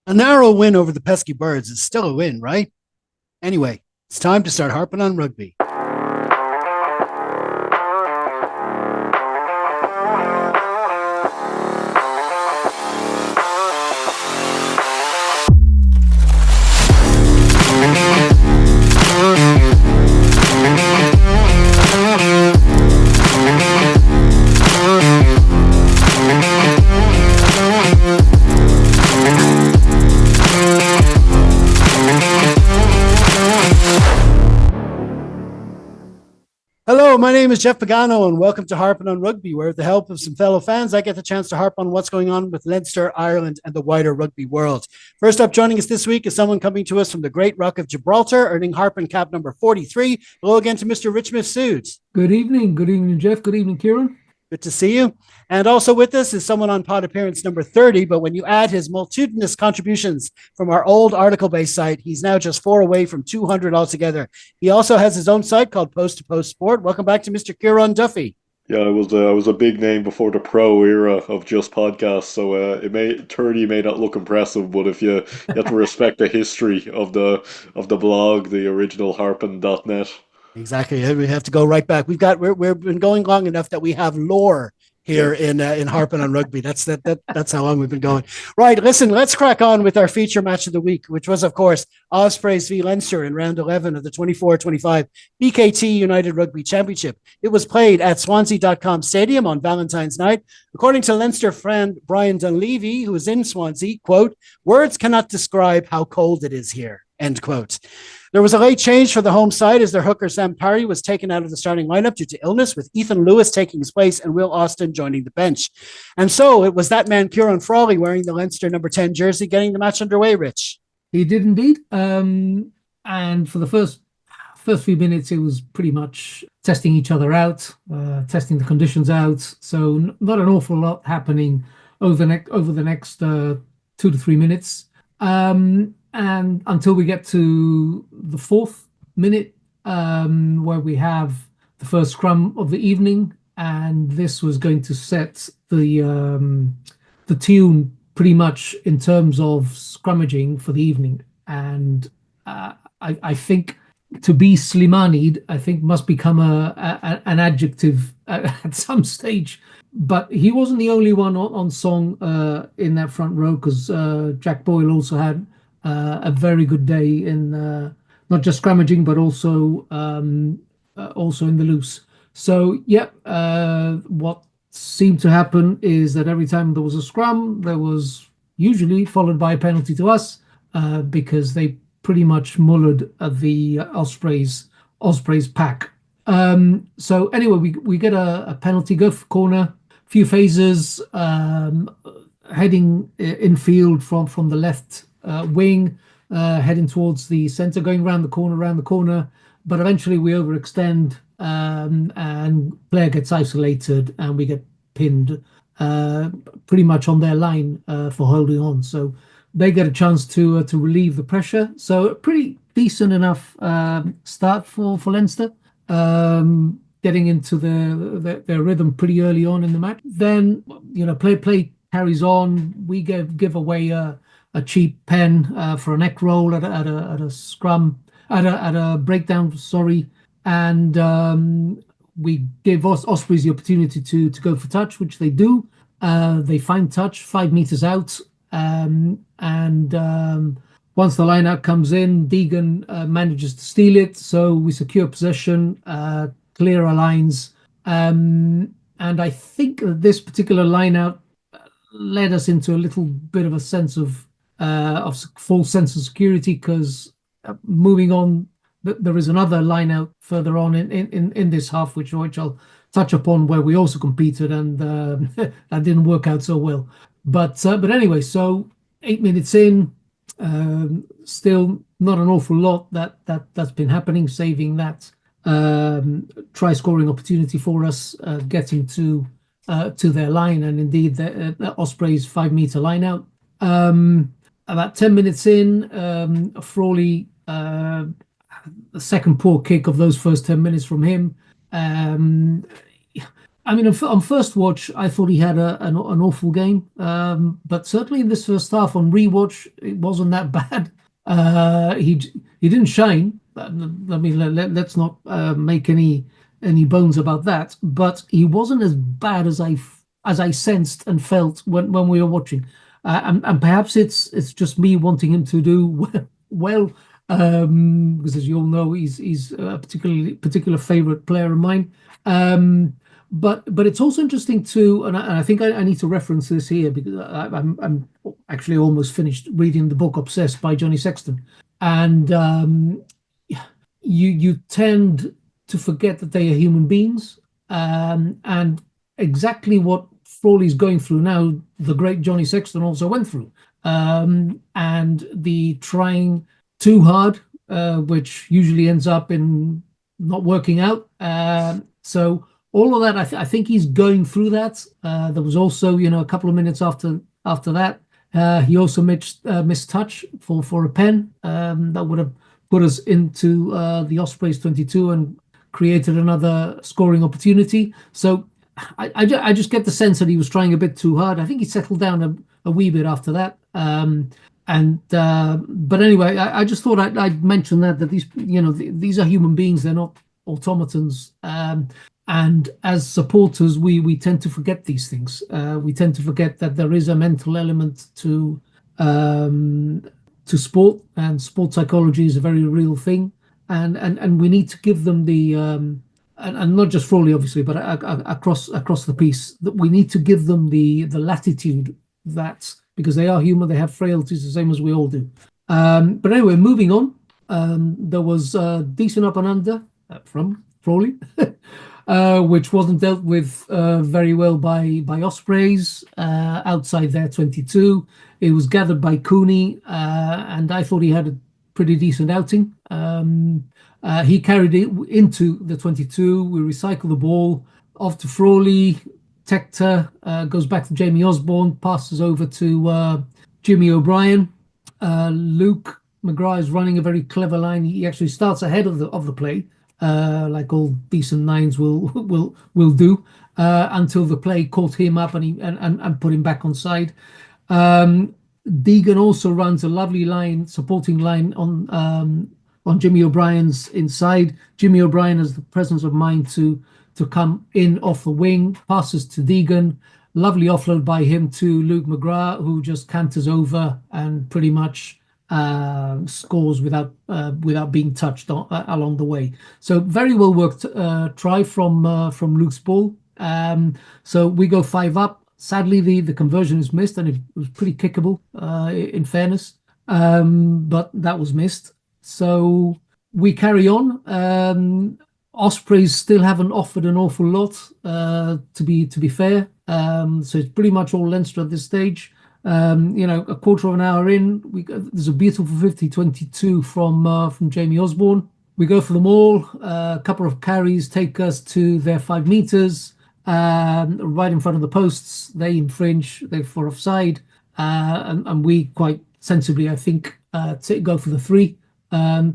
A narrow win over the pesky birds is still a win, right? Anyway, it's time to start harping on rugby. Hello, my name is Jeff Pagano, and welcome to Harpin On Rugby, where with the help of some fellow fans, I get the chance to harp on what's going on with Leinster, Ireland, and the wider rugby world. First up, joining us this week is someone coming to us from the Great Rock of Gibraltar, earning Harpin cap number 43. Hello again to Mr. Rich Mifsud. Good evening, Jeff. Good evening, Kieran. Good to see you. And also with us is someone on pod appearance number 30, but when you add his multitudinous contributions from our old article-based site, he's now just 4 away from 200 altogether. He also has his own site called Post to Post Sport. Welcome back to Mr. Kieran Duffy. Yeah, I was a big name before the pro era of just podcasts, so 30 may not look impressive, but if you have to respect the history of the blog, the original harpin.net. Exactly. We have to go right back. We've been going long enough that we have lore here in Harpin on Rugby. That's how long we've been going. Right. Listen, let's crack on with our feature match of the week, which was, of course, Ospreys v Leinster in round 11 of the 24-25 BKT United Rugby Championship. It was played at Swansea.com Stadium on Valentine's night. According to Leinster friend Brian Dunleavy, who is in Swansea, quote, "Words cannot describe how cold it is here," end quote. There was a late change for the home side as their hooker Sam Parry was taken out of the starting lineup due to illness, with Ethan Lewis taking his place and Will Austin joining the bench. And so it was that man, Kieran Frawley, wearing the Leinster number 10 jersey, getting the match underway, Rich. He did indeed. And for the first few minutes, it was pretty much testing each other out, testing the conditions out. So not an awful lot happening over the next 2 to 3 minutes. And until we get to the 4th minute, where we have the first scrum of the evening, and this was going to set the tune pretty much in terms of scrummaging for the evening. And I think to be Slimani-ed, I think must become an adjective at some stage. But he wasn't the only one on song in that front row, because Jack Boyle also had a very good day in not just scrummaging, but also in the loose. So, what seemed to happen is that every time there was a scrum, there was usually followed by a penalty to us, because they pretty much mullered the Ospreys pack. So anyway, we get a penalty, go for corner, few phases, heading infield from the left wing, heading towards the centre, going around the corner, but eventually we overextend, and player gets isolated, and we get pinned pretty much on their line for holding on. So they get a chance to relieve the pressure. So a pretty decent enough start for Leinster, getting into their rhythm pretty early on in the match. Then play carries on. We give away a cheap pen for a neck roll at a scrum, at a breakdown, sorry, and we gave Ospreys the opportunity to go for touch, which they do. They find touch 5 meters out, and once the line out comes in, Deegan manages to steal it, so we secure possession, clear our lines, and I think that this particular line out led us into a little bit of a sense of false sense of security, because moving on, there is another line out further on in this half, which I'll touch upon, where we also competed, and that didn't work out so well. But anyway, so 8 minutes in, still not an awful lot that's been happening, saving that try scoring opportunity for us, getting to their line, and indeed the Ospreys 5 meter line out. About 10 minutes in, Frawley, the second poor kick of those first 10 minutes from him. I mean, on first watch, I thought he had an awful game. But certainly in this first half, on rewatch, it wasn't that bad. He didn't shine. I mean, let's not make any bones about that. But he wasn't as bad as I sensed and felt when we were watching. And perhaps it's just me wanting him to do well, because as you all know, he's a particular favorite player of mine. But it's also interesting too, and I think I need to reference this here because I'm actually almost finished reading the book Obsessed by Johnny Sexton, and you tend to forget that they are human beings, and exactly what Frawley's going through now, the great Johnny Sexton also went through, and the trying too hard, which usually ends up in not working out. So all of that, I think he's going through that. There was also, a couple of minutes after that, he also missed touch for a pen that would have put us into the Ospreys 22 and created another scoring opportunity. So I just get the sense that he was trying a bit too hard. I think he settled down a wee bit after that. But anyway, I just thought I'd mention that these are human beings. They're not automatons. And as supporters, we tend to forget these things. We tend to forget that there is a mental element to sport, and sport psychology is a very real thing. And we need to give them the and not just Frawley, obviously, but across the piece, that we need to give them the latitude, that because they are human, they have frailties the same as we all do. But anyway, moving on, there was decent up and under from Frawley, which wasn't dealt with very well by Ospreys outside their 22. It was gathered by Cooney, and I thought he had a pretty decent outing. He carried it into the 22. We recycle the ball off to Frawley. Tector goes back to Jamie Osborne, passes over to Jimmy O'Brien. Luke McGrath is running a very clever line. He actually starts ahead of the play, like all decent nines will do, until the play caught him up and put him back on side. Deegan also runs a lovely supporting line on Jimmy O'Brien's inside. Jimmy O'Brien has the presence of mind to come in off the wing, passes to Deegan, lovely offload by him to Luke McGrath, who just canters over and pretty much scores without being touched along the way. So very well worked try from Luke's ball. So we go 5 up. Sadly, the conversion is missed, and it was pretty kickable, in fairness, but that was missed. So we carry on. Ospreys still haven't offered an awful lot, to be fair. So it's pretty much all Leinster at this stage. A quarter of an hour in, there's a beautiful 50-22 from Jamie Osborne. We go for them all. A couple of carries take us to their 5 meters, right in front of the posts. They infringe, they're for offside, and we quite sensibly, I think, go for the 3. To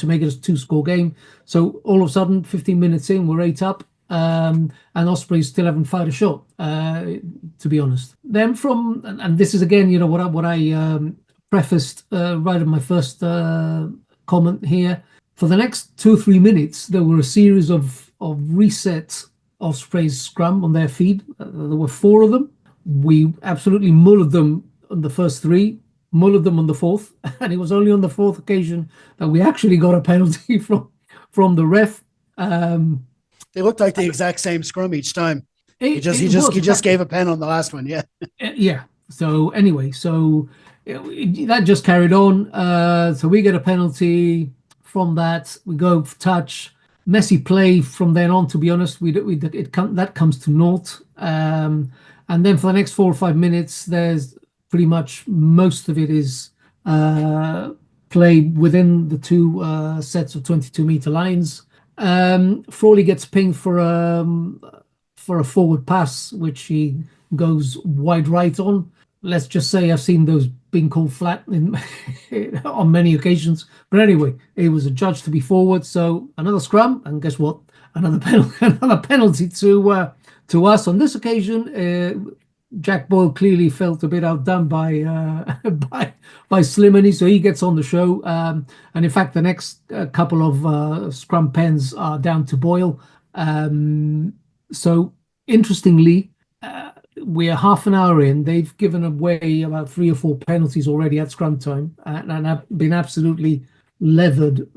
make it a 2-score game. So all of a sudden, 15 minutes in, we're 8 up, and Ospreys still haven't fired a shot, to be honest. Then and this is again, what I prefaced right in my first comment here. For the next 2 or 3 minutes, there were a series of reset Ospreys scrum on their feed. There were 4 of them. We absolutely mullered them on the first 3. Mullered them on the 4th, and it was only on the 4th occasion that we actually got a penalty from the ref. They looked like the exact same scrum each time. He just gave a pen on the last one. Yeah. Yeah. So anyway, that just carried on. So we get a penalty from that. We go touch, messy play from then on. To be honest, that comes to naught. And then for the next 4 or 5 minutes, there's pretty much most of it is played within the 2 sets of 22-meter lines. Frawley gets pinged for a forward pass, which he goes wide right on. Let's just say I've seen those being called flat on many occasions. But anyway, it was adjudged to be forward. So another scrum, and guess what? another penalty to us. On this occasion, Jack Boyle clearly felt a bit outdone by by Slimani, so he gets on the show. And in fact, the next couple of scrum pens are down to Boyle. So interestingly, we're half an hour in. They've given away about 3 or 4 penalties already at scrum time, and have been absolutely leathered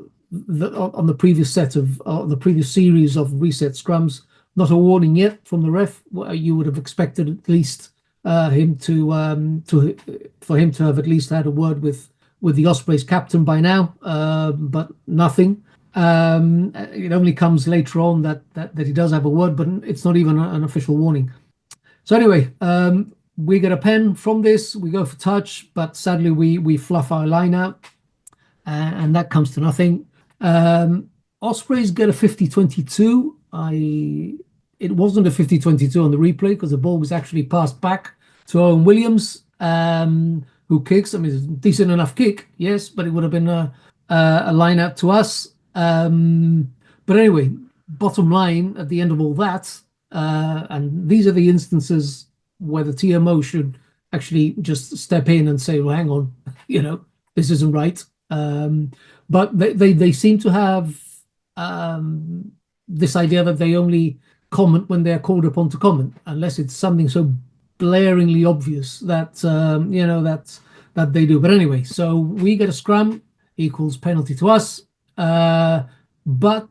on the previous the previous series of reset scrums. Not a warning yet from the ref. You would have expected at least for him to have at least had a word with the Ospreys captain by now, but nothing. It only comes later on that he does have a word, but it's not even an official warning. So anyway, we get a pen from this. We go for touch, but sadly we fluff our line out, and that comes to nothing. Ospreys get a 50-22. It wasn't a 50-22 on the replay because the ball was actually passed back to Owen Williams, who kicks. I mean, it's a decent enough kick, yes, but it would have been a line out to us. But anyway, bottom line at the end of all that, and these are the instances where the TMO should actually just step in and say, well, hang on, this isn't right. But they seem to have this idea that they only comment when they're called upon to comment, unless it's something so blaringly obvious that that they do. But anyway, so we get a scrum equals penalty to us, but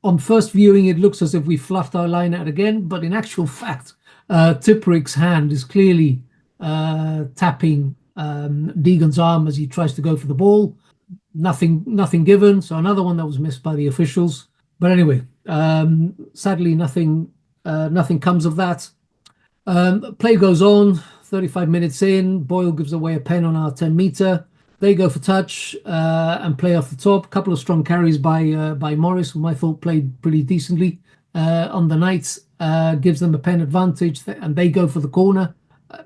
on first viewing it looks as if we fluffed our line out again, but in actual fact Tipuric's hand is clearly tapping Deegan's arm as he tries to go for the ball. Nothing given, so another one that was missed by the officials. But anyway, sadly nothing comes of that. Play goes on. 35 minutes in, Boyle gives away a pen on our 10-meter. They go for touch and play off the top. A couple of strong carries by Morris, whom I thought played pretty decently on the night. Gives them a pen advantage, and they go for the corner.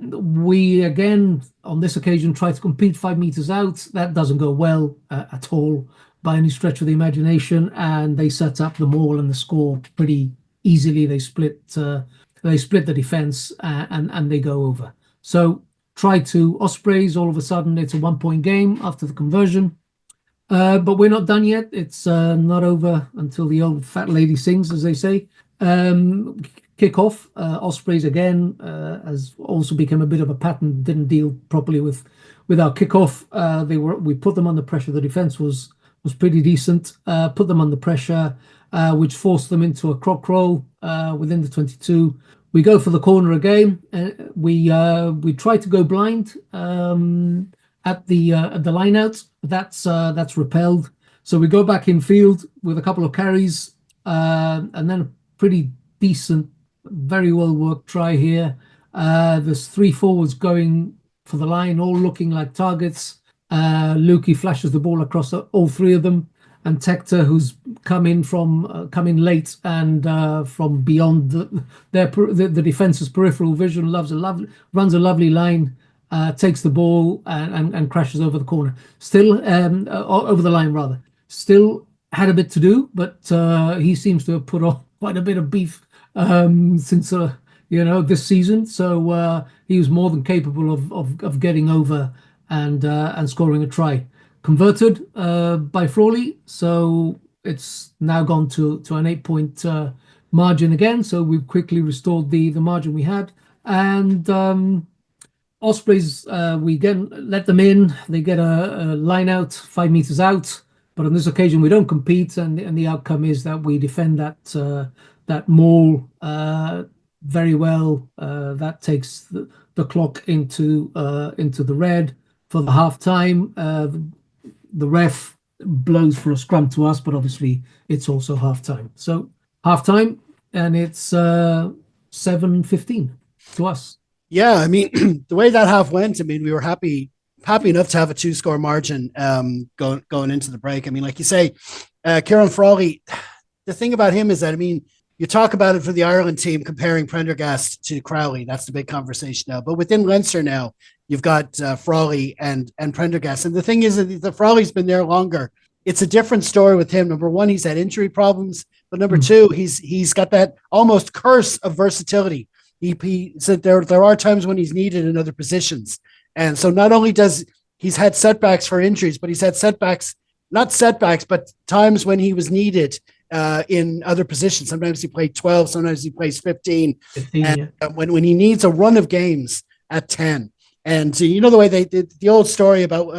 We again on this occasion try to compete 5 meters out. That doesn't go well at all by any stretch of the imagination, and they set up the maul and the score pretty easily. They split the defense and they go over. So try to Ospreys. All of a sudden it's a 1-point game after the conversion, but we're not done yet. It's not over until the old fat lady sings, as they say. Kick-off, Ospreys again has also become a bit of a pattern. Didn't deal properly with our kick-off. We put them under pressure. The defense was pretty decent. Put them under pressure, which forced them into a croc roll within the 22. We go for the corner again. We try to go blind at the line out. That's repelled. So we go back in field with a couple of carries and then a pretty decent, very well worked try here. There's 3 forwards going for the line, all looking like targets. Lukey flashes the ball across all 3 of them, and Tector, who's come in late and from beyond the defense's peripheral vision, runs a lovely line, takes the ball and crashes over the corner. Still over the line rather. Still had a bit to do, but he seems to have put on quite a bit of beef since this season. So he was more than capable of getting over and scoring a try. Converted by Frawley, so it's now gone to an 8-point margin again. So we've quickly restored the margin we had, and Ospreys, we again let them in. They get a line out 5 meters out, but on this occasion we don't compete, and the outcome is that we defend that maul very well. That takes the clock into the red for the half time. The ref blows for a scrum to us, but obviously it's also half time. So half time, and it's 7:15 to us. Yeah, I mean, the way that half went, I mean, we were happy enough to have a 2-score margin going into the break. I mean, like you say, Kieran Frawley, the thing about him is that, I mean, you talk about it for the Ireland team comparing Prendergast to Crowley. That's the big conversation now. But within Leinster now, you've got Frawley and Prendergast. And the thing is that the Frawley's been there longer it's a different story with him. Number one, he's had injury problems, but number two, he's got that almost curse of versatility. He said there are times when he's needed in other positions, and so not only does he's had setbacks for injuries, but he's had setbacks, not setbacks, but times when he was needed in other positions. Sometimes he played 12, sometimes he plays 15. 15, and yeah. when he needs a run of games at 10. And you know the way they did the old story about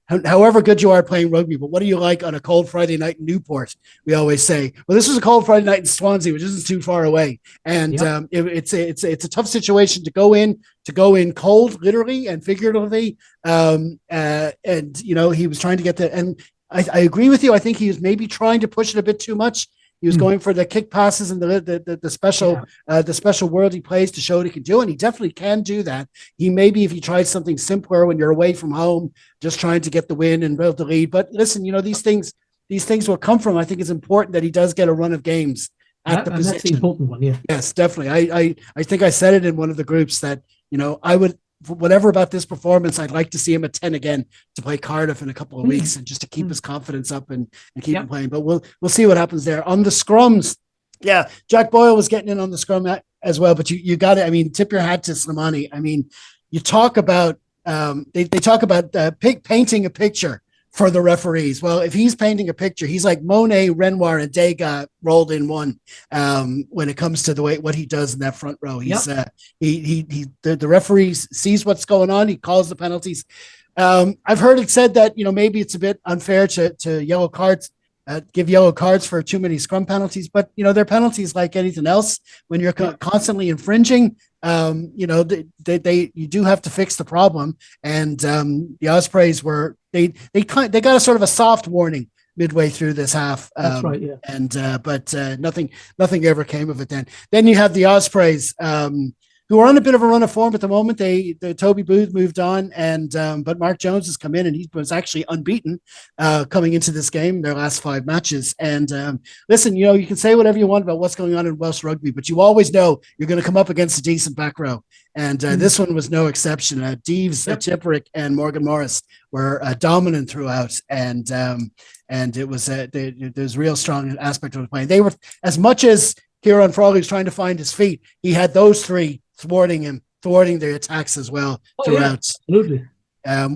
however good you are playing rugby, but what do you like on a cold Friday night in Newport? We always say, well, this was a cold Friday night in Swansea, which isn't too far away, and it's a tough situation to go in cold, literally and figuratively. And he was trying to get the, and I agree with you. I think he was maybe trying to push it a bit too much. He was going for the kick passes and the special world he plays to show what he can do, and he definitely can do that. He maybe if he tried something simpler when you're away from home, just trying to get the win and build the lead. But listen, these things will come from. I think it's important that he does get a run of games at the position. That's the important one, yeah. Yes, definitely. I think I said it in one of the groups that I would. Whatever about this performance, I'd like to see him at 10 again to play Cardiff in a couple of weeks and just to keep his confidence up and keep him playing. But we'll see what happens there. On the scrums, yeah, Jack Boyle was getting in on the scrum as well, but you got it. I mean, tip your hat to Slimani. I mean, you talk about they talk about painting a picture for the referees. Well, if he's painting a picture, he's like Monet, Renoir, and Degas rolled in one when it comes to the way what he does in that front row. He's the referee sees what's going on. He calls the penalties. I've heard it said that maybe it's a bit unfair to yellow cards. Give yellow cards for too many scrum penalties, but they're penalties like anything else. When you're constantly infringing, you do have to fix the problem. And the Ospreys they got a sort of a soft warning midway through this half. That's right, yeah. And but nothing ever came of it. Then you have the Ospreys, who are on a bit of a run of form at the moment. The Toby Booth moved on, and but Mark Jones has come in, and he was actually unbeaten coming into this game, their last 5 matches. And listen, you can say whatever you want about what's going on in Welsh rugby, but you always know you're going to come up against a decent back row. And this one was no exception. Deves, Tipperick, and Morgan Morris were dominant throughout, and it was there's real strong aspect of the play. They were, as much as Kieran Frawley was trying to find his feet, he had those three thwarting their attacks as well throughout. Yeah, absolutely.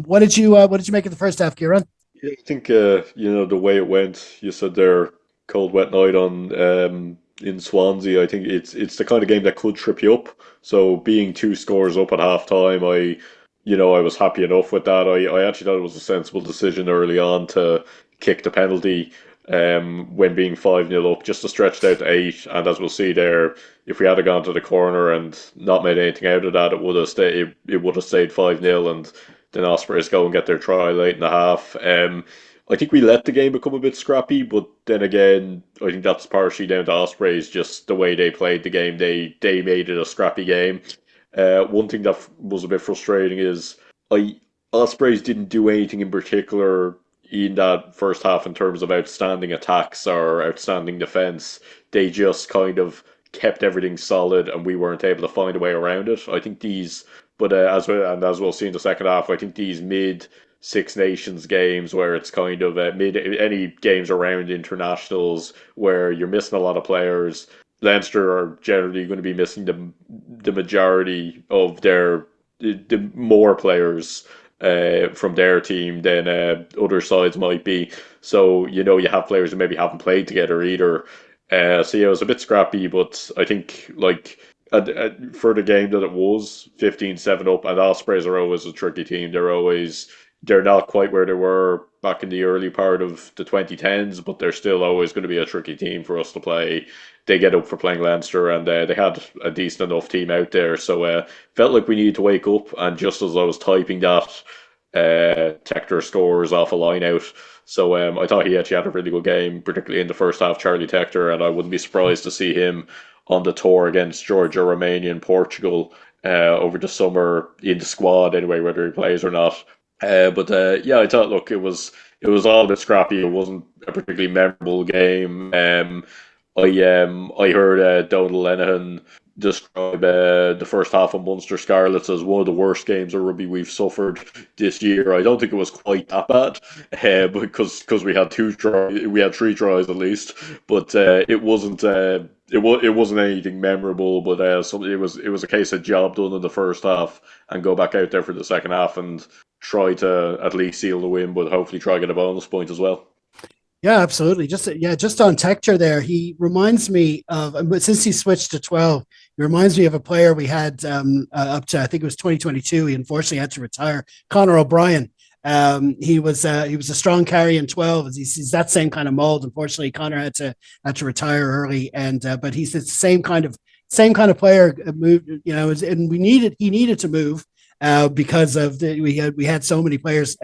What did you make of the first half, Kieran? Yeah, I think the way it went. You said there, cold wet night on in Swansea. I think it's the kind of game that could trip you up. So being 2 scores up at half time, I was happy enough with that. I actually thought it was a sensible decision early on to kick the penalty when being 5-0 up, just to stretch it out to 8. And as we'll see there, if we had gone to the corner and not made anything out of that, it would have stayed 5-0, and then Ospreys go and get their try late in the half. I think we let the game become a bit scrappy, but then again, I think that's partially down to Ospreys, just the way they played the game. They made it a scrappy game. One thing that was a bit frustrating is Ospreys didn't do anything in particular in that first half in terms of outstanding attacks or outstanding defence. They just kind of kept everything solid, and we weren't able to find a way around it. I think as we'll see in the second half, I think these mid Six Nations games where it's kind of any games around internationals where you're missing a lot of players, Leinster are generally going to be missing the majority of the more players from their team than other sides might be. So you have players who maybe haven't played together either. So yeah, it was a bit scrappy, but I think for the game that it was 15-7 up, and Ospreys are always a tricky team. They're not quite where they were back in the early part of the 2010s, but they're still always going to be a tricky team for us to play. They get up for playing Leinster, and they had a decent enough team out there. So felt like we needed to wake up, and just as I was typing that, Tector scores off a line out. So I thought he actually had a really good game, particularly in the first half, Charlie Tector, and I wouldn't be surprised to see him on the tour against Georgia, Romania, and Portugal over the summer in the squad anyway, whether he plays or not. But I thought, look, it was all a bit scrappy. It wasn't a particularly memorable game. I heard Donald Lenihan describe the first half of Munster Scarlets as one of the worst games of rugby we've suffered this year. I don't think it was quite that bad, because we had we had three tries at least, but it wasn't. It wasn't anything memorable, but it was a case of job done in the first half and go back out there for the second half and try to at least seal the win, but hopefully try to get a bonus point as well. Yeah, absolutely. Just on texture there, he reminds me of, but since he switched to 12, he reminds me of a player we had up to, I think it was 2022. He unfortunately had to retire. Connor O'Brien. He was a strong carry in 12. He's that same kind of mold. Unfortunately, Connor had to retire early, and but he's the same kind of player. Moved, and he needed to move because of we had so many players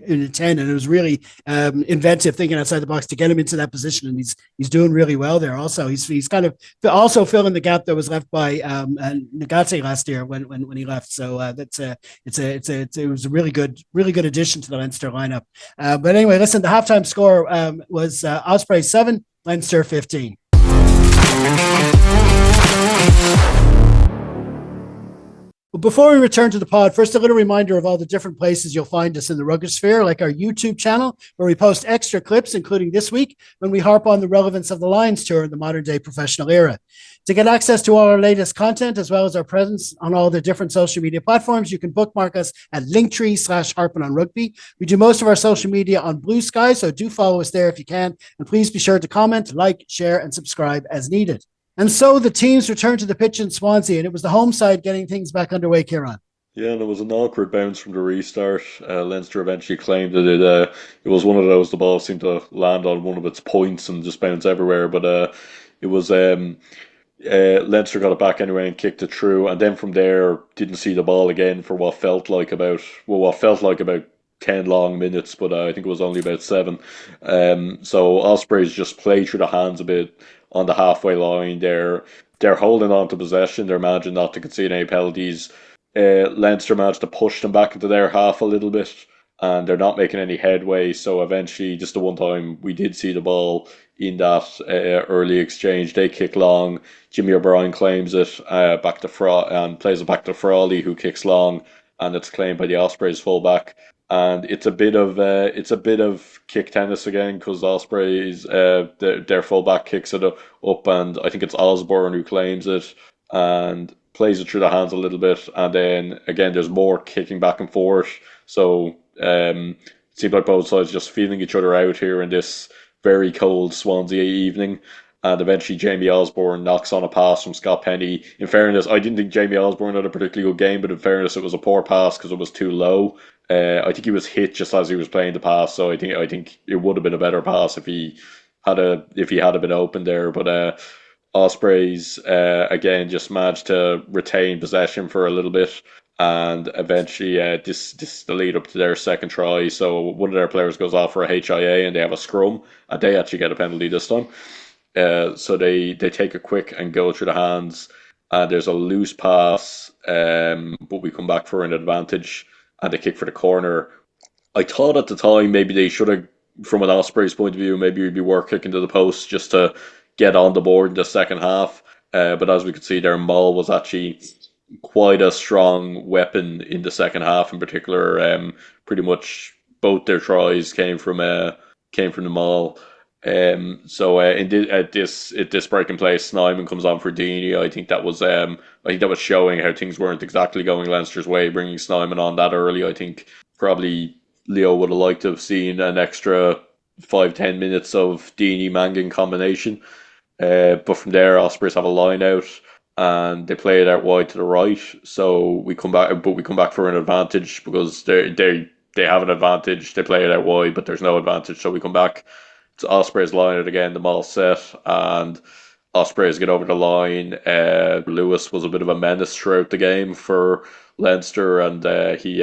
in the 10, and it was really inventive thinking outside the box to get him into that position, and he's doing really well there. Also, he's kind of also filling the gap that was left by Nagate last year when he left. So it was a really good addition to the Leinster lineup. But anyway, listen, the halftime score was Ospreys 7, Leinster 15. But before we return to the pod, first, a little reminder of all the different places you'll find us in the Rugged Sphere, like our YouTube channel, where we post extra clips, including this week, when we harp on the relevance of the Lions Tour in the modern-day professional era. To get access to all our latest content, as well as our presence on all the different social media platforms, you can bookmark us at linktree/Harpin On Rugby. We do most of our social media on Blue Sky, so do follow us there if you can. And please be sure to comment, like, share, and subscribe as needed. And so the teams returned to the pitch in Swansea, and it was the home side getting things back underway, Kieran. Yeah, and it was an awkward bounce from the restart. Leinster eventually claimed that it was one of those, the ball seemed to land on one of its points and just bounce everywhere. But it was Leinster got it back anyway and kicked it through, and then from there didn't see the ball again for what felt like about 10 long minutes, but I think it was only about 7. So Ospreys just played through the hands a bit on the halfway line. They're holding on to possession. They're managing not to concede any penalties. Leinster managed to push them back into their half a little bit, and they're not making any headway. So eventually, just the one time we did see the ball in that early exchange, they kick long. Jimmy O'Brien claims it back to and plays it back to Frawley, who kicks long, and it's claimed by the Ospreys fullback. And it's a bit of kick tennis again, because Ospreys their fullback kicks it up, and I think it's Osborne who claims it and plays it through the hands a little bit, and then again there's more kicking back and forth. So it seems like both sides just feeling each other out here in this very cold Swansea evening. And eventually Jamie Osborne knocks on a pass from Scott Penny. In fairness, I didn't think Jamie Osborne had a particularly good game, but in fairness, it was a poor pass because it was too low. I think he was hit just as he was playing the pass, so I think it would have been a better pass if he had been open there. But Ospreys again just managed to retain possession for a little bit, and eventually this is the lead up to their second try. So one of their players goes off for a HIA, and they have a scrum, and they actually get a penalty this time. So they take a quick and go through the hands, and there's a loose pass, but we come back for an advantage, and they kick for the corner. I thought at the time maybe they should have, from an Ospreys point of view, maybe it'd be worth kicking to the post just to get on the board in the second half. But as we could see, their maul was actually quite a strong weapon in the second half. In particular, pretty much both their tries came from the maul. At this breaking place, Snyman comes on for Deeney. I think that was showing how things weren't exactly going Leinster's way, bringing Snyman on that early. I think probably Leo would have liked to have seen an extra 5-10 minutes of Deeney Mangan combination. But from there, Ospreys have a line out, and they play it out wide to the right. So we come back for an advantage, because they have an advantage. They play it out wide, but there's no advantage. So we come back. Ospreys line it again, the ball set, and Ospreys get over the line. Lewis was a bit of a menace throughout the game for Leinster, and he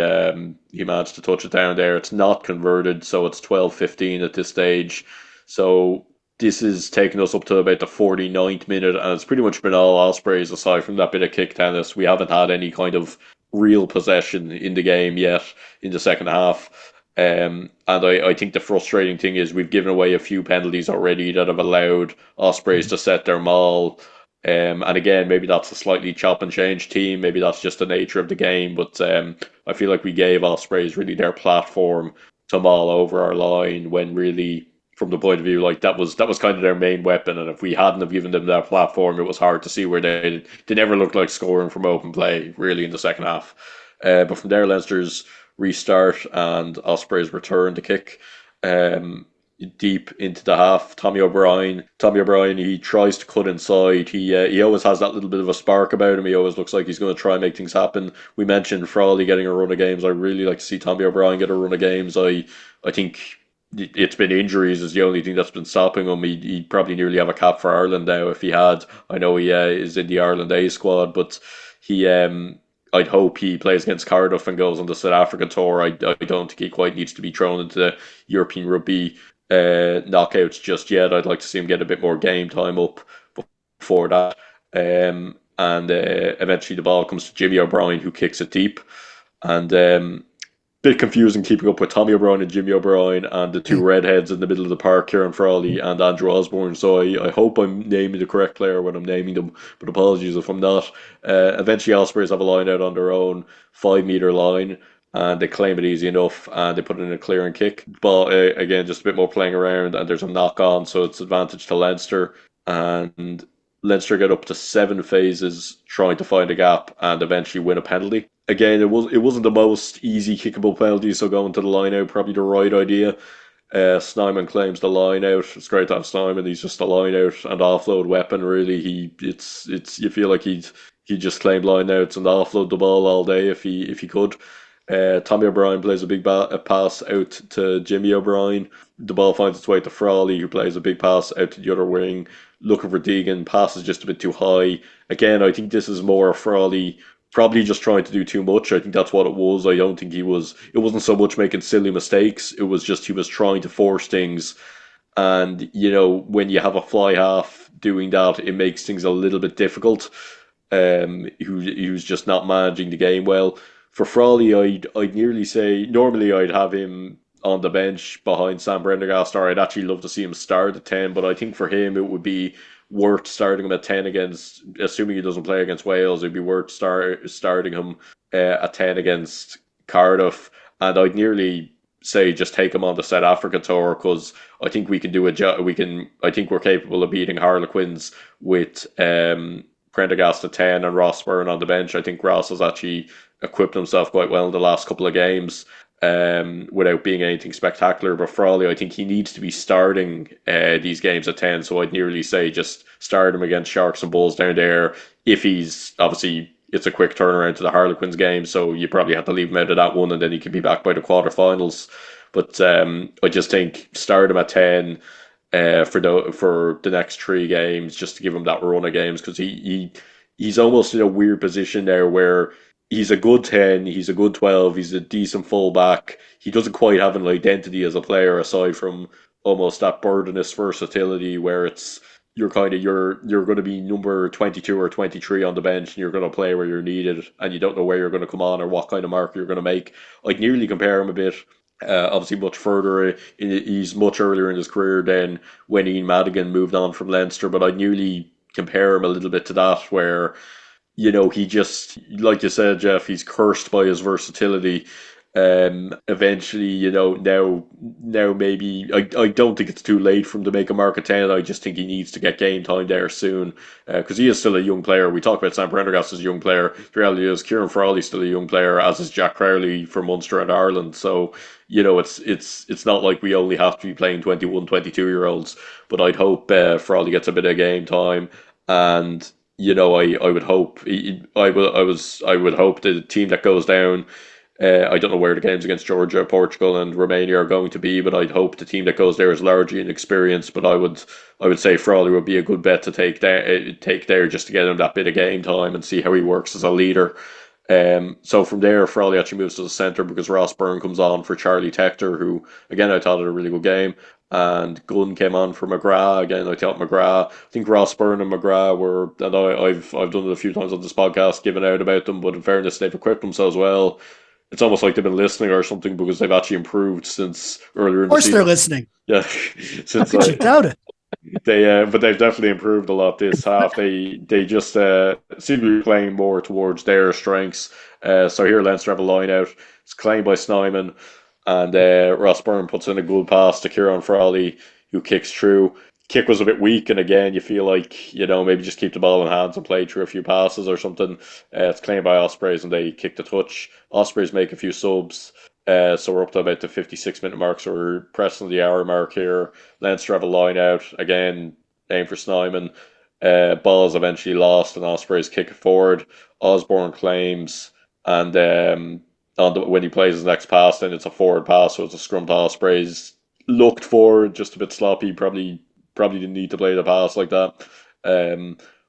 managed to touch it down there. It's not converted, so it's 12-15 at this stage. So this is taking us up to about the 49th minute, and it's pretty much been all Ospreys aside from that bit of kick tennis. We haven't had any kind of real possession in the game yet in the second half. And I think the frustrating thing is we've given away a few penalties already that have allowed Ospreys to set their maul And again, maybe that's a slightly chop and change team. Maybe that's just the nature of the game. But I feel like we gave Ospreys really their platform to maul over our line when really, from the point of view, like that was kind of their main weapon. And if we hadn't have given them that platform, it was hard to see where they never looked like scoring from open play really in the second half. But from there, Leinster's restart and Ospreys return to kick. Um, Deep into the half. Tommy O'Brien, he tries to cut inside. He always has that little bit of a spark about him. He always looks like he's going to try and make things happen. We mentioned Frawley getting a run of games. I really like to see Tommy O'Brien get a run of games. I think it's been injuries is the only thing that's been stopping him. He'd probably nearly have a cap for Ireland now if he had. I know he is in the Ireland A squad, but he I'd hope he plays against Cardiff and goes on the South African tour. I don't think he quite needs to be thrown into the European rugby knockouts just yet. I'd like to see him get a bit more game time up before that. And eventually the ball comes to Jimmy O'Brien, who kicks it deep. And bit confusing keeping up with Tommy O'Brien and Jimmy O'Brien and the two redheads in the middle of the park, Kieran Frawley and Andrew Osborne. So I hope I'm naming the correct player when I'm naming them, but apologies if I'm not. Eventually, Ospreys have a line out on their own 5 metre line, and they claim it easy enough and they put in a clearing kick. But again, just a bit more playing around, and there's a knock on, so it's advantage to Leinster. And Leinster get up to 7 phases trying to find a gap and eventually win a penalty. Again, it wasn't the most easy kickable penalty, so going to the line out probably the right idea. Snyman claims the line out. It's great to have Snyman. He's just a line out and offload weapon. Really, it's you feel like he just claimed line outs and offload the ball all day if he could. Tommy O'Brien plays a big a pass out to Jimmy O'Brien. The ball finds its way to Frawley, who plays a big pass out to the other wing, looking for Deegan. Pass is just a bit too high. Again, I think this is more Frawley probably just trying to do too much. I think that's what it was. I don't think it wasn't so much making silly mistakes. It was just he was trying to force things. And, when you have a fly half doing that, it makes things a little bit difficult. Who's just not managing the game well. For Frawley, I'd nearly say, normally I'd have him on the bench behind Sam Prendergast, or I'd actually love to see him start at 10, but I think for him it would be worth starting him at 10 against, assuming he doesn't play against Wales, it'd be worth starting him at 10 against Cardiff. And I'd nearly say just take him on the South Africa tour, because I think we can do a job. I think we're capable of beating Harlequins with Prendergast at 10 and Ross Byrne on the bench. I think Ross has actually equipped himself quite well in the last couple of games, without being anything spectacular. But Frawley, I think he needs to be starting these games at 10. So I'd nearly say just start him against Sharks and Bulls down there. If he's obviously, it's a quick turnaround to the Harlequins game, so you probably have to leave him out of that one, and then he can be back by the quarterfinals. But I just think start him at 10 for the next 3 games, just to give him that run of games, because he's almost in a weird position there where he's a good 10, he's a good 12, he's a decent fullback. He doesn't quite have an identity as a player aside from almost that burdenous versatility where it's you're going to be number 22 or 23 on the bench, and you're going to play where you're needed, and you don't know where you're going to come on or what kind of mark you're going to make. I'd nearly compare him a bit. Obviously, much further. He's much earlier in his career than when Ian Madigan moved on from Leinster, but I'd nearly compare him a little bit to that, where he just, like you said, Jeff, he's cursed by his versatility. Eventually, now maybe I don't think it's too late for him to make a mark at 10. I just think he needs to get game time there soon, because he is still a young player. We talk about Sam Prendergast as a young player. The reality is Kieran Frawley's still a young player, as is Jack Crowley for Munster and Ireland. So it's not like we only have to be playing 21, 22-year-olds. But I'd hope Frawley gets a bit of game time, and I would hope I would hope the team that goes down. I don't know where the games against Georgia, Portugal, and Romania are going to be, but I'd hope the team that goes there is largely inexperienced. But I would say Frawley would be a good bet to take there just to get him that bit of game time and see how he works as a leader. So from there, Frawley actually moves to the centre because Ross Byrne comes on for Charlie Tector, who again I thought had a really good game. And Gunn came on for McGrath. Again, I thought McGrath, I think Ross Byrne and McGrath were, and I've done it a few times on this podcast, given out about them, but in fairness, they've equipped themselves well. It's almost like they've been listening or something, because they've actually improved since earlier in the season. Of course they're listening. Yeah. How could you doubt it? But they've definitely improved a lot this half. They just seem to be playing more towards their strengths. So here Leinster have a line out. It's claimed by Snyman, and Ross Byrne puts in a good pass to Kieran Frawley, who kicks through. Kick was a bit weak, and again, you feel like maybe just keep the ball in hands and play through a few passes or something. It's claimed by Ospreys, and they kick the touch. Ospreys make a few subs. So we're up to about the 56-minute mark, so we're pressing the hour mark here. Leinster have a line out again, aim for Snyman. Ball's eventually lost, and Ospreys kick it forward. Osborne claims, and when he plays his next pass, then it's a forward pass, so it's a scrum to Ospreys. Looked forward, just a bit sloppy. Probably didn't need to play the pass like that.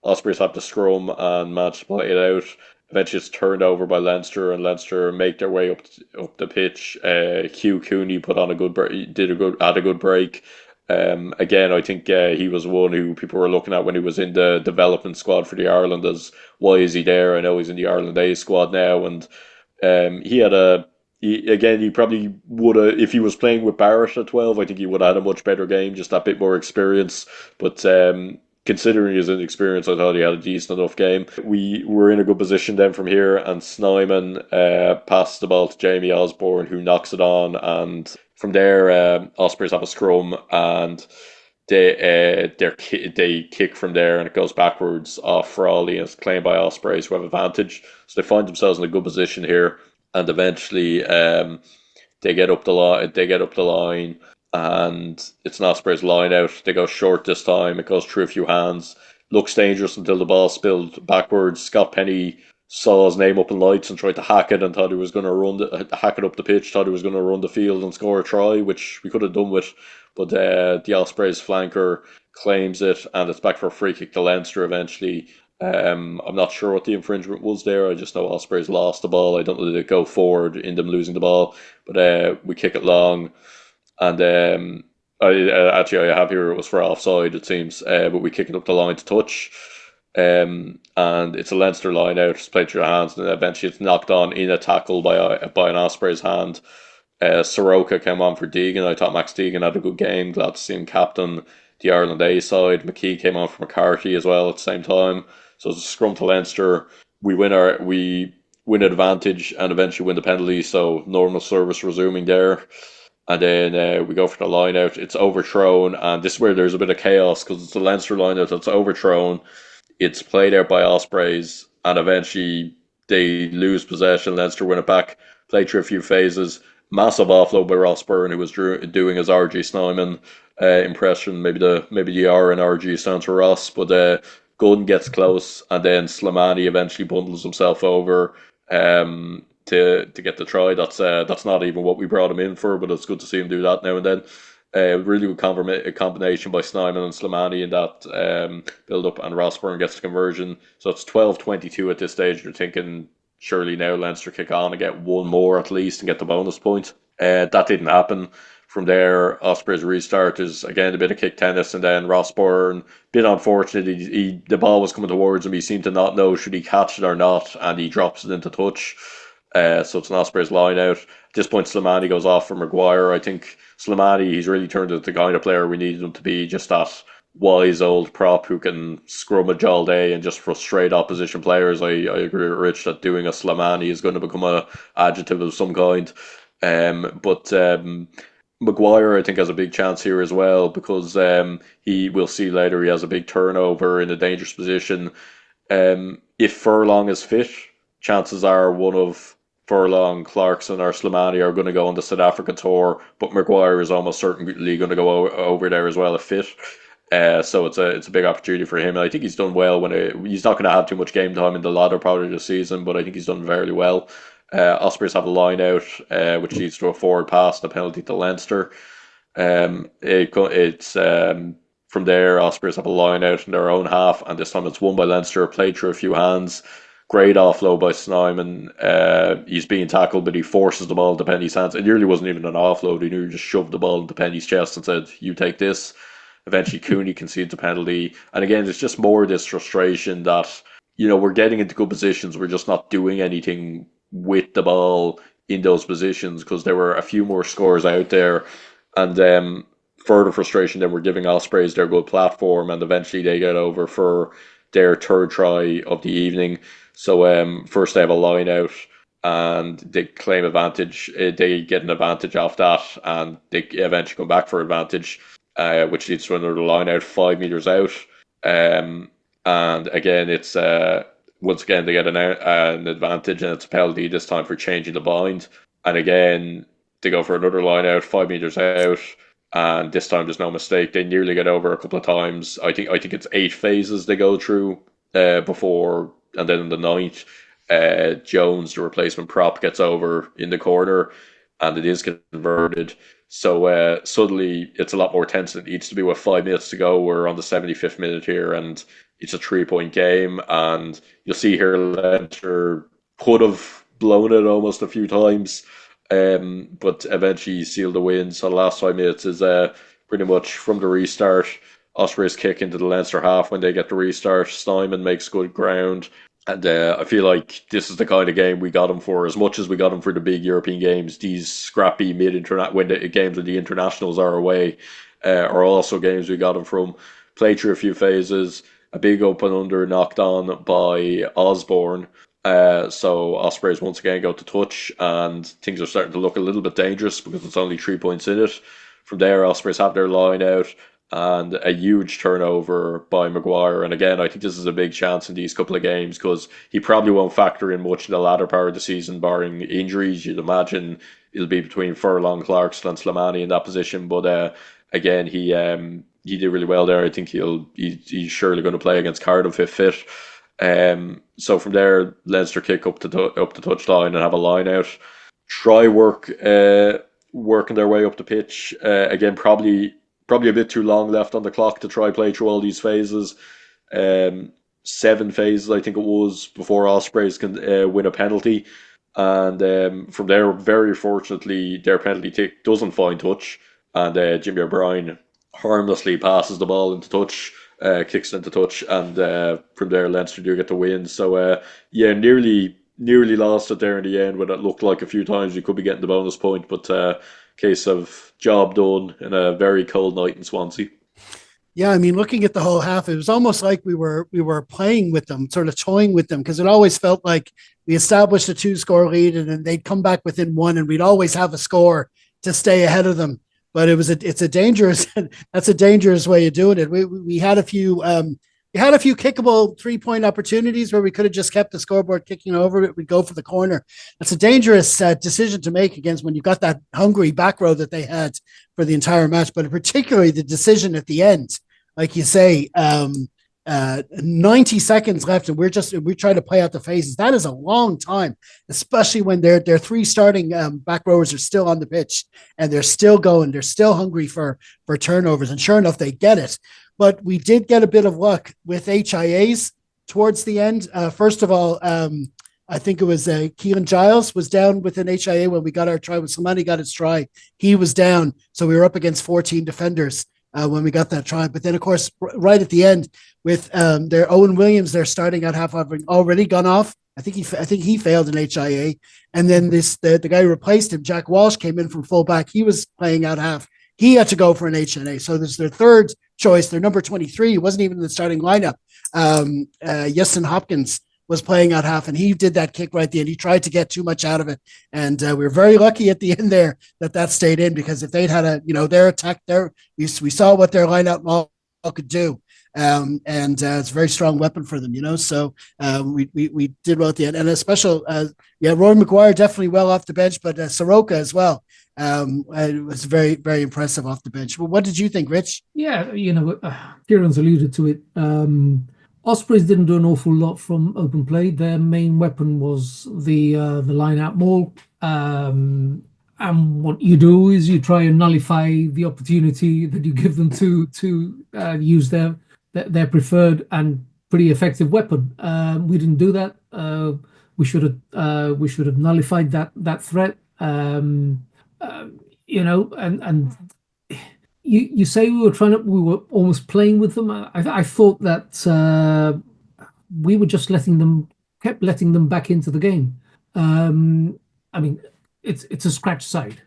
Ospreys have to scrum and manage to play it out. Eventually, it's turned over by Leinster, and Leinster make their way up the pitch. Hugh Cooney put on had a good break. Again, I think he was one who people were looking at when he was in the development squad for the Ireland as why is he there? I know he's in the Ireland A squad now, and he had he probably would have if he was playing with Barrett at 12. I think he would have had a much better game, just that bit more experience. But considering his inexperience, I thought he had a decent enough game. We were in a good position then from here, and Snyman passed the ball to Jamie Osborne, who knocks it on, and from there, Ospreys have a scrum, and they kick from there, and it goes backwards off Frawley, and it's claimed by Ospreys, who have advantage. So they find themselves in a good position here, and eventually, they get up the line. They get up the line, and it's an Ospreys line out. They go short this time. It goes through a few hands. Looks dangerous until the ball spilled backwards. Scott Penny saw his name up in lights and tried to hack it and thought he was going to hack it up the pitch. Thought he was going to run the field and score a try, which we could have done with. But the Ospreys flanker claims it, and it's back for a free kick to Leinster eventually. I'm not sure what the infringement was there. I just know Ospreys lost the ball. I don't know did it go forward in them losing the ball, but we kick it long, and I have here it was for offside it seems, but we kick it up the line to touch, and it's a Leinster line out. It's played through the hands, and eventually it's knocked on in a tackle by an Ospreys hand. Soroka came on for Deegan. I thought Max Deegan had a good game. Glad to see him captain the Ireland A side. McKee came on for McCarthy as well at the same time. So it's a scrum to Leinster. We win advantage and eventually win the penalty. So normal service resuming there. And then we go for the line out. It's overthrown, and this is where there's a bit of chaos because it's a Leinster line out that's overthrown. It's played out by Ospreys, and eventually they lose possession. Leinster win it back. Play through a few phases. Massive offload by Ross Byrne, who was doing his RG Snyman impression. Maybe the R and RG stands for Ross, but Gunn gets close, and then Slimani eventually bundles himself over to get the try. That's not even what we brought him in for, but it's good to see him do that now and then. Really good combination by Snyman and Slimani in that build up, and Ross Byrne gets the conversion. So it's 12-22 at this stage. You're thinking surely now Leinster kick on and get one more at least and get the bonus point. That didn't happen. From there, Ospreys restart is again a bit of kick tennis, and then Ross Byrne, bit unfortunate. The ball was coming towards him. He seemed to not know should he catch it or not, and he drops it into touch. So it's an Ospreys line out. At this point, Slimani goes off for Maguire. I think Slimani, he's really turned into the kind of player we needed him to be, just that wise old prop who can scrummage all day and just frustrate opposition players. I agree with Rich that doing a Slimani is going to become a adjective of some kind. But Maguire, I think, has a big chance here as well because we'll see later he has a big turnover in a dangerous position. If Furlong is fit, chances are one of Furlong, Clarkson, or Slimani are going to go on the South Africa tour, but Maguire is almost certainly going to go over there as well if fit. So it's a big opportunity for him. And I think he's done well he's not going to have too much game time in the latter part of the season, but I think he's done very well. Ospreys have a line out, which leads to a forward pass, the penalty to Leinster. It's from there, Ospreys have a line out in their own half, and this time it's won by Leinster, played through a few hands. Great offload by Snyman. He's being tackled, but he forces the ball into Penny's hands. It nearly wasn't even an offload. He nearly just shoved the ball into Penny's chest and said, "You take this." Eventually, Cooney concedes the penalty. And again, it's just more this frustration that, we're getting into good positions. We're just not doing anything with the ball in those positions because there were a few more scores out there. And further frustration, then we're giving Ospreys their good platform, and eventually they get over for their third try of the evening. So first they have a line out and they claim advantage. They get an advantage off that, and they eventually come back for advantage, which leads to another line out 5 meters out. Um, and again, it's once again they get an advantage, and it's a penalty this time for changing the bind. And again, they go for another line out 5 meters out, and this time there's no mistake. They nearly get over a couple of times. I think it's 8 phases they go through before, and then in the ninth, Jones, the replacement prop, gets over in the corner, and it is converted. So suddenly it's a lot more tense than it needs to be with 5 minutes to go. We're on the 75th minute here, and it's a 3 point game. And you'll see here Leinster could have blown it almost a few times, but eventually sealed the win. So the last 5 minutes is pretty much from the restart. Ospreys kick into the Leinster half when they get the restart. Simon makes good ground. And I feel like this is the kind of game we got him for. As much as we got him for the big European games, these scrappy mid-internet when the games when the internationals are away, are also games we got him from. Played through a few phases, a big open under knocked on by Osborne. So Ospreys once again go to touch, and things are starting to look a little bit dangerous because it's only 3 points in it. From there, Ospreys have their line out, and a huge turnover by Maguire. And again, I think this is a big chance in these couple of games because he probably won't factor in much in the latter part of the season, barring injuries. You'd imagine it'll be between Furlong, Clarkson, and Slimani in that position. But again, he did really well there. I think he's surely going to play against Cardiff if fit. So from there, Leinster kick up the touchline and have a line out. Try working their way up the pitch. Again, probably a bit too long left on the clock to try play through all these phases. 7 phases, I think it was, before Ospreys can win a penalty. And from there, very fortunately, their penalty kick doesn't find touch. And Jimmy O'Brien harmlessly passes the ball into touch, kicks it into touch. And from there, Leinster do get the win. So, yeah, nearly lost it there in the end when it looked like a few times we could be getting the bonus point. But case of job done in a very cold night in Swansea. Yeah, I mean, looking at the whole half, it was almost like we were playing with them, sort of toying with them, because it always felt like we established a 2-score lead and then they'd come back within 1, and we'd always have a score to stay ahead of them. But it's a dangerous that's a dangerous way of doing it. We had a few kickable 3-point opportunities where we could have just kept the scoreboard kicking over it. We'd go for the corner. That's a dangerous decision to make against when you've got that hungry back row that they had for the entire match, but particularly the decision at the end, like you say, 90 seconds left, and we're trying to play out the phases. That is a long time, especially when their 3 starting back rowers are still on the pitch and they're still going. They're still hungry for turnovers, and sure enough, they get it. But we did get a bit of luck with HIAs towards the end. First of all, I think it was Keelan Giles was down with an HIA when we got our try. When Slimani got his try, he was down. So we were up against 14 defenders when we got that try. But then, of course, right at the end with their Owen Williams, they're starting at half already gone off. I think he failed an HIA. And then the guy who replaced him, Jack Walsh, came in from fullback. He was playing out half. He had to go for an HNA. So there's their third choice. Their number 23 wasn't even in the starting lineup. Yeston Hopkins was playing out half, and he did that kick right at the end. He tried to get too much out of it. And we were very lucky at the end there that stayed in, because if they'd had their attack there, we saw what their lineup all could do. It's a very strong weapon for them, So we did well at the end. And a special, Rory Maguire definitely well off the bench, but Soroka as well. It was very, very impressive off the bench. Well, what did you think, Rich? Yeah, Kieran's alluded to it. Ospreys didn't do an awful lot from open play. Their main weapon was the line out maul. And what you do is you try and nullify the opportunity that you give them to use their preferred and pretty effective weapon. We didn't do that. We should have nullified that threat. And you say we were almost playing with them. I thought that we were just kept letting them back into the game. I mean, it's a scratch side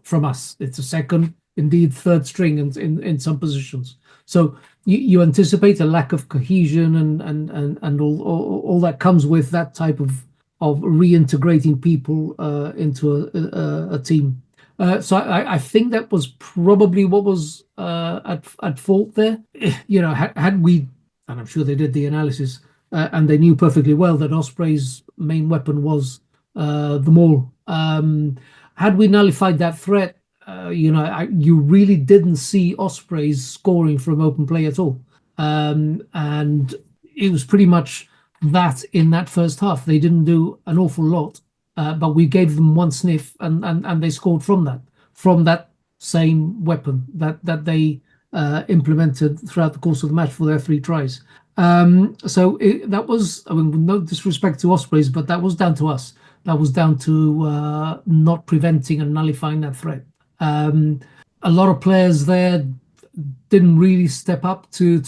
from us. It's a second. indeed third string in some positions. So you anticipate a lack of cohesion and all that comes with that type of reintegrating people into a team. So I think that was probably what was at fault there. You know, had we, and I'm sure they did the analysis, and they knew perfectly well that Ospreys' main weapon was the maul. Had we nullified that threat, you really didn't see Ospreys scoring from open play at all. And it was pretty much that in that first half. They didn't do an awful lot, but we gave them one sniff and they scored from that same weapon that they implemented throughout the course of the match for their 3 tries. So that was, I mean, no disrespect to Ospreys, but that was down to us. That was down to not preventing and nullifying that threat. A lot of players there didn't really step up to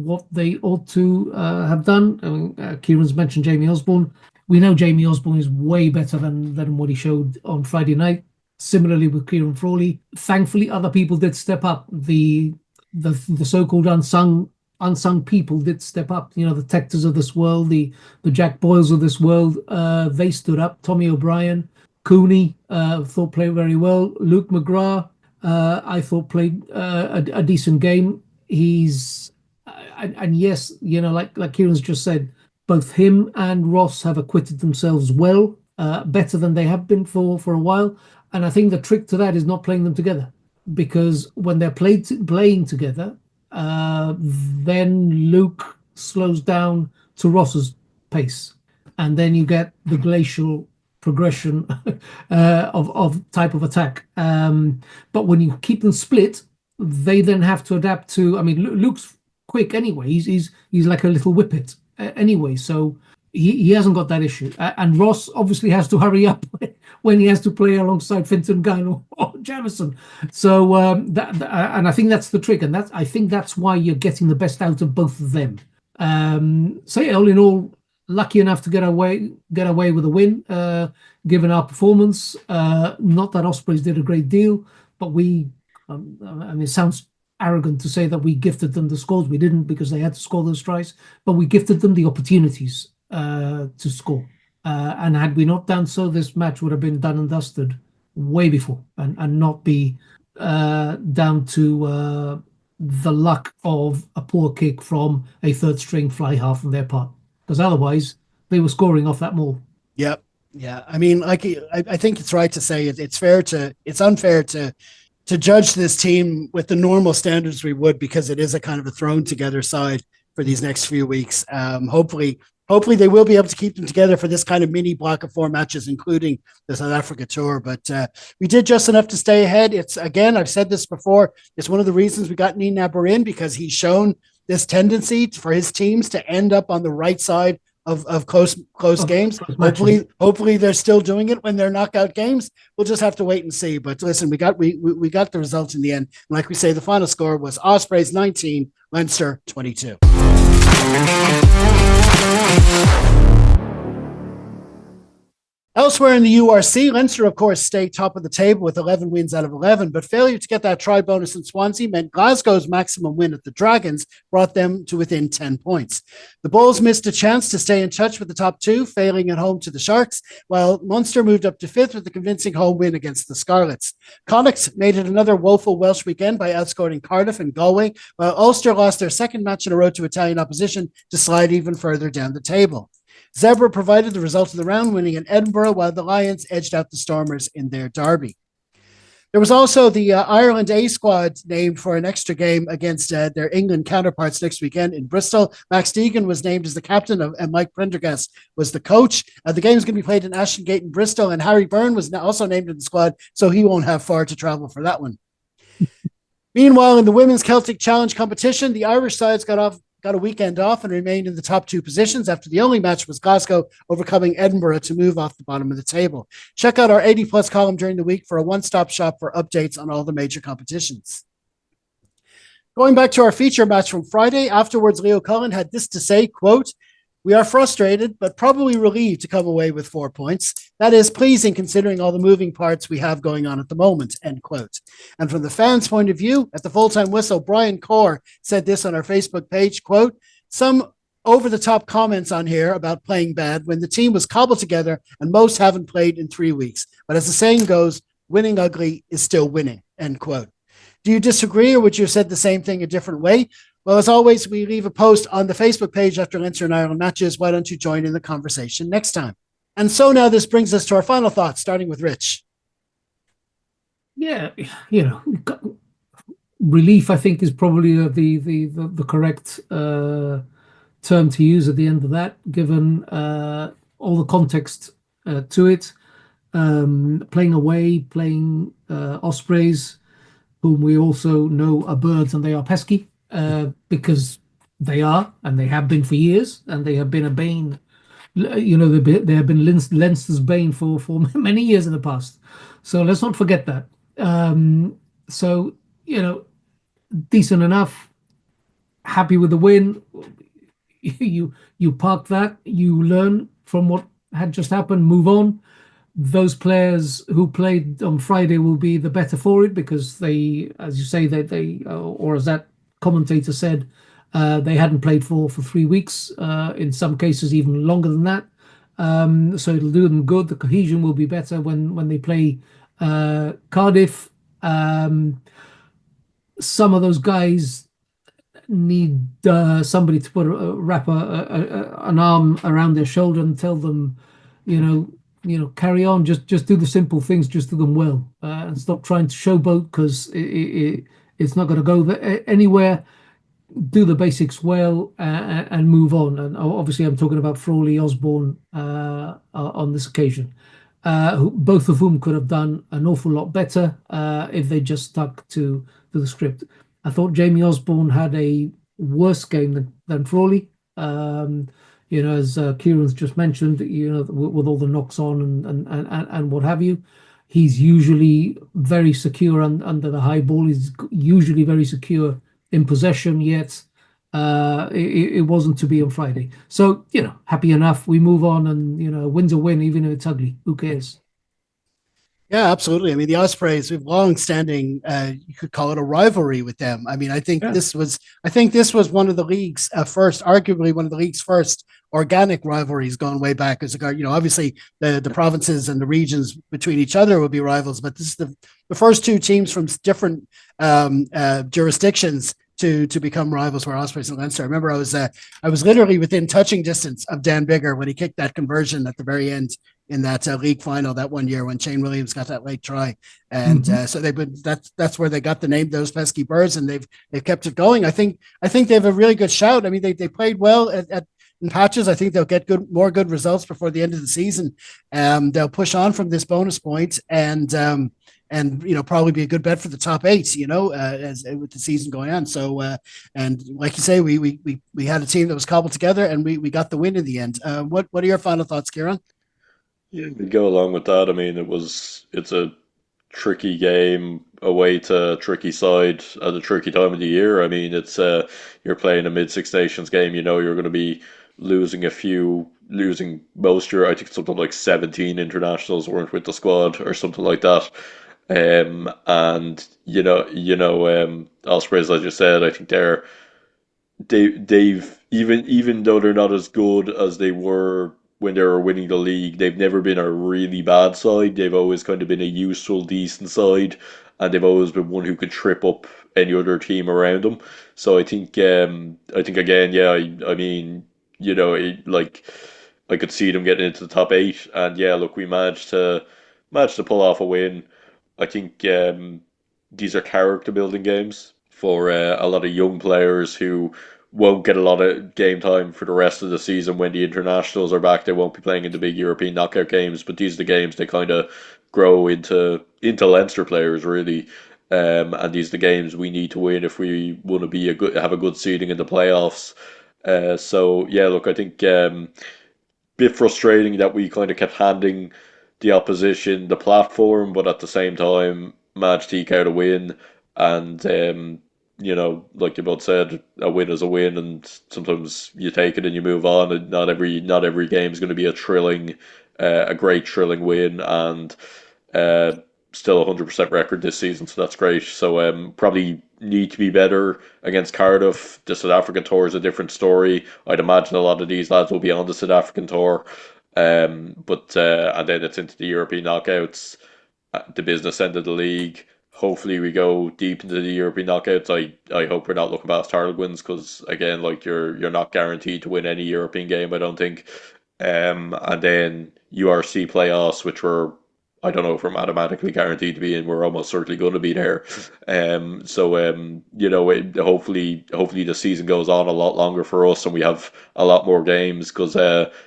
what they ought to have done. I mean, Kieran's mentioned Jamie Osborne. We know Jamie Osborne is way better than what he showed on Friday night. Similarly with Kieran Frawley. Thankfully, other people did step up. The so-called unsung people did step up. You know, the Tectors of this world, the Jack Boyles of this world, they stood up. Tommy O'Brien, Cooney, thought played very well. Luke McGrath, I thought played a decent game. And yes, you know, like Kieran's just said, both him and Ross have acquitted themselves well, better than they have been for a while. And I think the trick to that is not playing them together, because when they're playing together, then Luke slows down to Ross's pace, and then you get the glacial progression of type of attack. But when you keep them split, they then have to adapt to. I mean, Luke's quick anyway. He's like a little whippet anyway, so he hasn't got that issue. And Ross obviously has to hurry up when he has to play alongside Finton Gunn or Jamison. So and I think that's the trick, and I think that's why you're getting the best out of both of them. So yeah, all in all, lucky enough to get away with a win, given our performance. Not that Ospreys did a great deal, but we. I mean, it sounds arrogant to say that we gifted them the scores. We didn't, because they had to score those tries, but we gifted them the opportunities to score. And had we not done so, this match would have been done and dusted way before, and not be down to the luck of a poor kick from a third string fly half on their part. Because otherwise, they were scoring off that maul. Yep. Yeah. I mean, like, I think it's right to say it's unfair to judge this team with the normal standards we would, because it is a kind of a thrown together side for these next few weeks. Hopefully they will be able to keep them together for this kind of mini block of 4 matches, including the South Africa tour. But we did just enough to stay ahead. It's, again, I've said this before, it's one of the reasons we got Nienaber in, because he's shown this tendency for his teams to end up on the right side of close games. Hopefully they're still doing it when they're knockout games. We'll just have to wait and see. But listen, we got the results in the end. And like we say, the final score was Ospreys 19, Leinster 22. Elsewhere in the URC, Leinster, of course, stayed top of the table with 11 wins out of 11, but failure to get that try bonus in Swansea meant Glasgow's maximum win at the Dragons brought them to within 10 points. The Bulls missed a chance to stay in touch with the top 2, failing at home to the Sharks, while Munster moved up to 5th with a convincing home win against the Scarlets. Connacht made it another woeful Welsh weekend by outscoring Cardiff and Galway, while Ulster lost their second match in a row to Italian opposition to slide even further down the table. Zebra provided the result of the round, winning in Edinburgh, while the Lions edged out the Stormers in their derby. There was also the Ireland A squad named for an extra game against their England counterparts next weekend in Bristol. Max Deegan was named as the captain, and Mike Prendergast was the coach. The game is going to be played in Ashton Gate in Bristol, and Harry Byrne was also named in the squad, so he won't have far to travel for that one. Meanwhile, in the Women's Celtic Challenge competition, the Irish sides got a weekend off and remained in the top 2 positions after the only match was Glasgow overcoming Edinburgh to move off the bottom of the table. Check out our 80 plus column during the week for a one-stop shop for updates on all the major competitions. Going back to our feature match from Friday, afterwards Leo Cullen had this to say, quote, We are frustrated, but probably relieved to come away with 4 points. That is pleasing considering all the moving parts we have going on at the moment, end quote. And from the fans' point of view, at the full-time whistle, Brian Corr said this on our Facebook page, quote, some over-the-top comments on here about playing bad when the team was cobbled together and most haven't played in 3 weeks. But as the saying goes, winning ugly is still winning, end quote. Do you disagree, or would you have said the same thing a different way? Well, as always, we leave a post on the Facebook page after Leinster and Ireland matches. Why don't you join in the conversation next time? And so now this brings us to our final thoughts, starting with Rich. Yeah, relief, I think, is probably the correct term to use at the end of that, given all the context to it. Playing away, playing Ospreys, whom we also know are birds and they are pesky, because they are, and they have been for years, and they have been a bane. They have been Leinster's bane for many years in the past. So let's not forget that. So, decent enough, happy with the win. You park that, you learn from what had just happened, move on. Those players who played on Friday will be the better for it because they, as you say, or as that commentator said, they hadn't played for 3 weeks, in some cases even longer than that. So it'll do them good. The cohesion will be better when they play Cardiff. Some of those guys need somebody to wrap an arm around their shoulder and tell them, carry on. Just do the simple things. Just do them well, and stop trying to showboat because it's not going to go anywhere. Do the basics well and move on. And obviously, I'm talking about Frawley, Osborne on this occasion, both of whom could have done an awful lot better if they just stuck to the script. I thought Jamie Osborne had a worse game than Frawley. As Kieran's just mentioned, with all the knocks on and what have you, he's usually very secure under the high ball. He's usually very secure in possession, yet it wasn't to be on Friday. So, happy enough. We move on, and, win's a win, even if it's ugly. Who cares? Yeah, absolutely. I mean, the Ospreys, we've long-standing, you could call it a rivalry with them. I mean, I think this was one of the league's arguably one of the league's first organic rivalries going way back. As obviously the provinces and the regions between each other would be rivals, but this is the first two teams from different jurisdictions to become rivals were Ospreys and Leinster. I remember I was literally within touching distance of Dan Biggar when he kicked that conversion at the very end in that league final that one year when Shane Williams got that late try, and so that's where they got the name Those Pesky Birds, and they've kept it going. I think they have a really good shout. I mean, they played well in patches. I think they'll get more good results before the end of the season. They'll push on from this bonus point and probably be a good bet for the top 8. As with the season going on. So and like you say, we had a team that was cobbled together, and we got the win in the end. What are your final thoughts, Kieran? Yeah, we go along with that. I mean, it's a tricky game away to a tricky side at a tricky time of the year. I mean, it's you're playing a mid-Six Nations game. You're going to be losing most your. I think something like 17 internationals weren't with the squad or something like that. And Ospreys, as you said, I think they've even though they're not as good as they were when they were winning the league, they've never been a really bad side. They've always kind of been a useful, decent side, and they've always been one who could trip up any other team around them. So I think again, yeah, I mean, like I could see them getting into the top 8, and yeah, look, we managed to pull off a win. I think these are character building games for a lot of young players who won't get a lot of game time for the rest of the season when the internationals are back. They won't be playing in the big European knockout games, but these are the games they kind of grow into Leinster players really. And these are the games we need to win if we want to have a good seeding in the playoffs. So yeah, look, I think bit frustrating that we kind of kept handing the opposition the platform, but at the same time managed to eke out a win. And like you both said, a win is a win, and sometimes you take it and you move on. And not every game is going to be a great thrilling win, and uh, still 100% record this season, so that's great. So probably need to be better against Cardiff. The South African tour is a different story. I'd imagine a lot of these lads will be on the South African tour, but and then it's into the European knockouts, the business end of the league. Hopefully we go deep into the European knockouts. I hope we're not looking past Harlequins because again, like you're not guaranteed to win any European game, I don't think. And then URC playoffs, which I don't know if we're mathematically guaranteed to be in. We're almost certainly going to be there. Hopefully the season goes on a lot longer for us and we have a lot more games because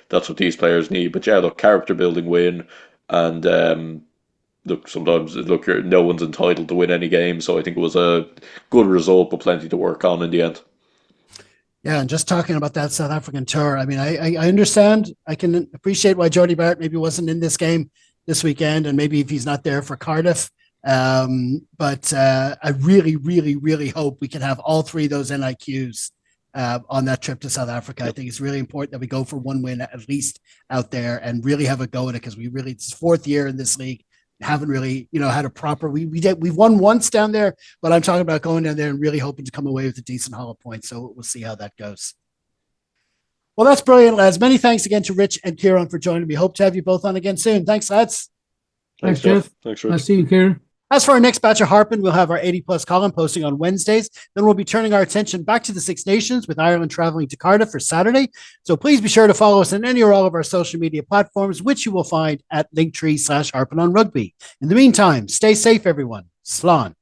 that's what these players need. But yeah, look, character building win, and sometimes no one's entitled to win any game. So I think it was a good result, but plenty to work on in the end. Yeah, and just talking about that South African tour, I mean, I understand, I can appreciate why Jody Barrett maybe wasn't in this game this weekend, and maybe if he's not there for Cardiff. But I really, really, really hope we can have all three of those NIQs on that trip to South Africa. I think it's really important that we go for one win at least out there and really have a go at it because it's fourth year in this league. Haven't really, had a proper. We've won once down there, but I'm talking about going down there and really hoping to come away with a decent haul of points. So we'll see how that goes. Well, that's brilliant, lads. Many thanks again to Rich and Kieran for joining me. Hope to have you both on again soon. Thanks, lads. Thanks, Jeff. Thanks, Rich. Nice to see you, Kieran. As for our next batch of Harpin, we'll have our 80-plus column posting on Wednesdays. Then we'll be turning our attention back to the Six Nations with Ireland traveling to Cardiff for Saturday. So please be sure to follow us on any or all of our social media platforms, which you will find at Linktree/Harpin On Rugby. In the meantime, stay safe, everyone. Slán.